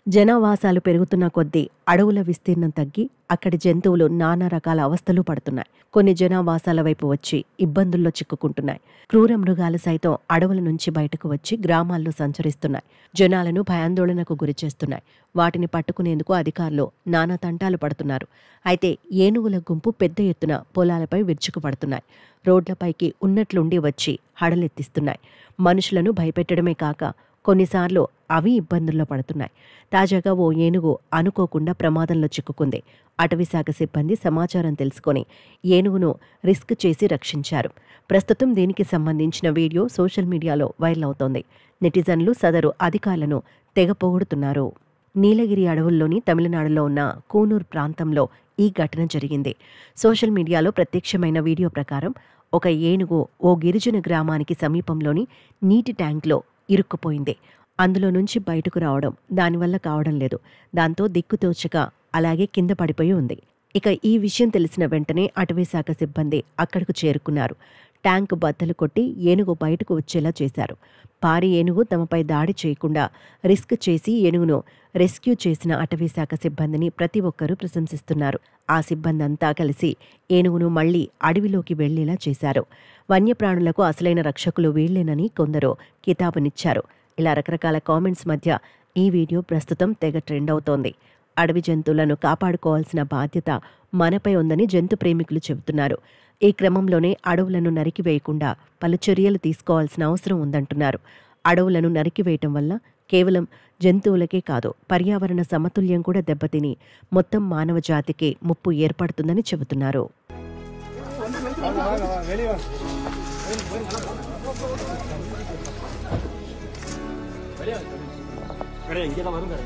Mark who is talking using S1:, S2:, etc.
S1: జనావాసాలు పెరుగుతున్న కొద్దీ అడవుల విస్తీర్ణం తగ్గి అక్కడి జంతువులు నానా రకాల అవస్థలు పడుతున్నాయి. కొన్ని జనావాసాల వైపు వచ్చి ఇబ్బందుల్లో చిక్కుకుంటున్నాయి. క్రూర మృగాలు సైతం అడవుల నుంచి బయటకు వచ్చి గ్రామాల్లో సంచరిస్తున్నాయి. జనాలను భయాందోళనకు గురిచేస్తున్నాయి. వాటిని పట్టుకునేందుకు అధికారులు నానా తంటాలు పడుతున్నారు. అయితే ఏనుగుల గుంపు పెద్ద ఎత్తున పొలాలపై విరుచుకుపడుతున్నాయి. రోడ్లపైకి ఉన్నట్లుండి వచ్చి హడలెత్తిస్తున్నాయి. మనుషులను భయపెట్టడమే కాక కొన్నిసార్లు అవి ఇబ్బందుల్లో పడుతున్నాయి. తాజాగా ఓ ఏనుగు అనుకోకుండా ప్రమాదంలో చిక్కుకుంది. అటవీశాఖ సిబ్బంది సమాచారం తెలుసుకొని ఏనుగును రిస్క్ చేసి రక్షించారు. ప్రస్తుతం దీనికి సంబంధించిన వీడియో సోషల్ మీడియాలో వైరల్ అవుతోంది. నెటిజన్లు సదరు అధికారులను తెగ పొగుడుతున్నారు. నీలగిరి అడవుల్లోని తమిళనాడులో ఉన్న కూనూర్ ప్రాంతంలో ఈ ఘటన జరిగింది. సోషల్ మీడియాలో ప్రత్యక్షమైన వీడియో ప్రకారం ఒక ఏనుగు ఓ గిరిజన గ్రామానికి సమీపంలోని నీటి ట్యాంక్లో ఇరుక్కుపోయింది. అందులో నుంచి బయటకు రావడం దానివల్ల కావడం లేదు. దాంతో దిక్కుతోచక అలాగే కింద పడిపోయి ఉంది. ఇక ఈ విషయం తెలిసిన వెంటనే అటవీశాఖ సిబ్బంది అక్కడకు చేరుకున్నారు. ట్యాంక్ బద్దలు కొట్టి ఏనుగు బయటకు వచ్చేలా చేశారు. భారీ ఏనుగు తమపై దాడి చేయకుండా రిస్క్ చేసి ఏనుగును రెస్క్యూ చేసిన అటవీశాఖ సిబ్బందిని ప్రతి ఒక్కరూ ప్రశంసిస్తున్నారు. ఆ సిబ్బంది అంతా కలిసి ఏనుగును మళ్లీ అడవిలోకి వెళ్లేలా చేశారు. వన్యప్రాణులకు అసలైన రక్షకులు వీళ్లేనని కొందరు కితాబునిచ్చారు. ఇలా రకరకాల కామెంట్స్ మధ్య ఈ వీడియో ప్రస్తుతం తెగ ట్రెండ్ అవుతోంది. అడవి జంతువులను కాపాడుకోవాల్సిన బాధ్యత మనపై ఉందని జంతు ప్రేమికులు చెబుతున్నారు. ఈ క్రమంలోనే అడవులను నరికివేయకుండా పలు చర్యలు తీసుకోవాల్సిన అవసరం ఉందంటున్నారు. అడవులను నరికివేయటం వల్ల కేవలం జంతువులకే కాదు పర్యావరణ సమతుల్యం కూడా దెబ్బతిని మొత్తం మానవ జాతికి ముప్పు ఏర్పడుతుందని చెబుతున్నారు.
S2: 그래 이제가 많은 거야.